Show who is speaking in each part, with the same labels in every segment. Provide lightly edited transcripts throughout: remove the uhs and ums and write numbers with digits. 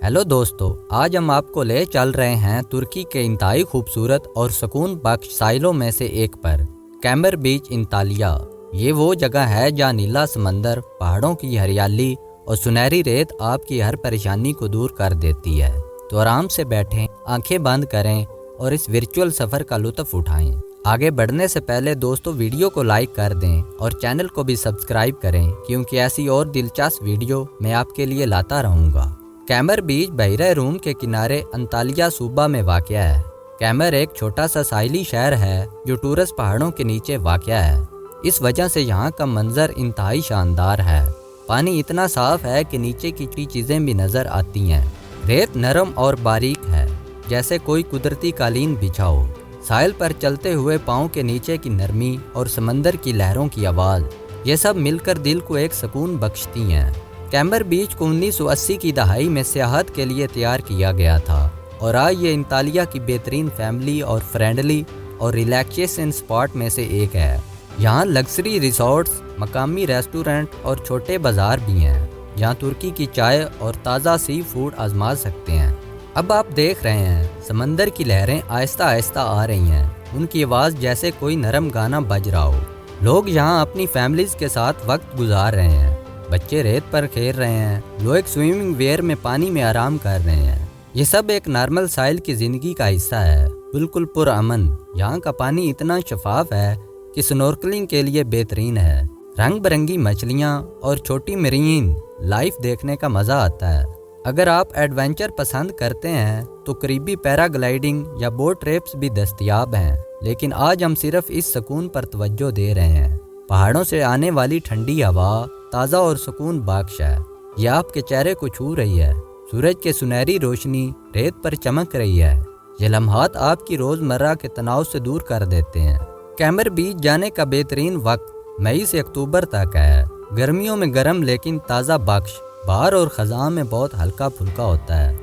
Speaker 1: Hello दोस्तों, आज हम आपको ले चल रहे हैं तुर्की के इंतहाई खूबसूरत और सुकून बख्श साहिलों में से एक पर, कैमर बीच इंतालिया। ये वो जगह है जहाँ नीला समंदर, पहाड़ों की हरियाली और सुनहरी रेत आपकी हर परेशानी को दूर कर देती है। तो आराम से बैठें, आंखें बंद करें और इस वर्चुअल सफ़र का लुत्फ़ उठाएं। आगे बढ़ने से पहले दोस्तों वीडियो को लाइक कर दें और चैनल को भी सब्सक्राइब करें, क्योंकि ऐसी और दिलचस्प वीडियो मैं आपके लिए लाता रहूँगा। कैमर बीच बहरे रूम के किनारे अंतालिया सूबा में वाक़या है। कैमर एक छोटा सा साहिली शहर है जो टूरस पहाड़ों के नीचे वाक़या है। इस वजह से यहाँ का मंजर इंतहाई शानदार है। पानी इतना साफ है कि नीचे की चीज़ें भी नज़र आती हैं। रेत नरम और बारीक है, जैसे कोई कुदरती कालीन बिछा हो। साहिल पर चलते हुए पाँव के नीचे की नरमी और समंदर की लहरों की आवाज़, ये सब मिलकर दिल को एक सुकून बख्शती हैं। कैमर बीच को 1980 की दहाई में सियाहत के लिए तैयार किया गया था और आज ये इंतालिया की बेहतरीन फैमिली और फ्रेंडली और रिलैक्सेशन स्पॉट में से एक है। यहाँ लग्जरी रिसोर्ट्स, मकामी रेस्टोरेंट और छोटे बाज़ार भी हैं, जहाँ तुर्की की चाय और ताज़ा सी फूड आजमा सकते हैं। अब आप देख रहे हैं समंदर की लहरें आहिस्ता आहिस्ता आ रही हैं, उनकी आवाज़ जैसे कोई नरम गाना बज रहा हो। लोग यहाँ अपनी फैमिलीज़ के साथ वक्त गुजार रहे हैं। बच्चे रेत पर खेल रहे हैं, लोग स्विमिंग वेयर में पानी में आराम कर रहे हैं। ये सब एक नॉर्मल साहिल की ज़िंदगी का हिस्सा है, बिल्कुल पुरअमन। यहाँ का पानी इतना शफाफ है कि स्नॉर्कलिंग के लिए बेहतरीन है। रंग बिरंगी मछलियाँ और छोटी मरीन लाइफ देखने का मज़ा आता है। अगर आप एडवेंचर पसंद करते हैं तो करीबी पैराग्लाइडिंग या बोट ट्रिप्स भी दस्तयाब हैं, लेकिन आज हम सिर्फ इस सुकून पर तवज्जो दे रहे हैं। पहाड़ों से आने वाली ठंडी हवा ताज़ा और सुकून बख्श है। यह आपके चेहरे को छू रही है। सूरज की सुनहरी रोशनी रेत पर चमक रही है। ये लम्हात आपकी रोज़मर्रा के तनाव से दूर कर देते हैं। कैमर बीच जाने का बेहतरीन वक्त मई से अक्टूबर तक है। गर्मियों में गर्म लेकिन ताज़ा बख्श, बाहर और ख़ज़ां में बहुत हल्का फुल्का होता है।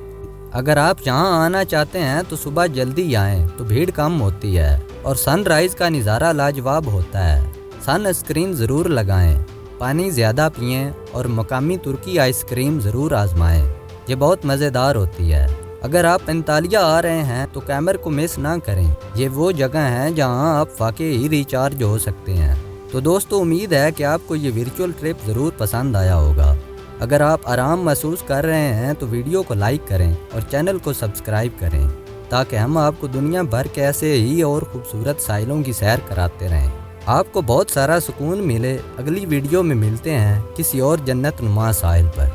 Speaker 1: अगर आप यहाँ आना चाहते हैं तो सुबह जल्दी आएँ तो भीड़ कम होती है और सनराइज़ का नज़ारा लाजवाब होता है। सन स्क्रीन ज़रूर लगाएँ, पानी ज़्यादा पिएं और मकामी तुर्की आइसक्रीम ज़रूर आजमाएं। ये बहुत मज़ेदार होती है। अगर आप अंतालिया आ रहे हैं तो कैमर को मिस ना करें। ये वो जगह है जहां आप वाकई ही रिचार्ज हो सकते हैं। तो दोस्तों, उम्मीद है कि आपको ये वर्चुअल ट्रिप ज़रूर पसंद आया होगा। अगर आप आराम महसूस कर रहे हैं तो वीडियो को लाइक करें और चैनल को सब्सक्राइब करें, ताकि हम आपको दुनिया भर के ऐसे ही और ख़ूबसूरत साहिलों की सैर कराते रहें। आपको बहुत सारा सुकून मिले। अगली वीडियो में मिलते हैं किसी और जन्नत नुमा साहिल पर।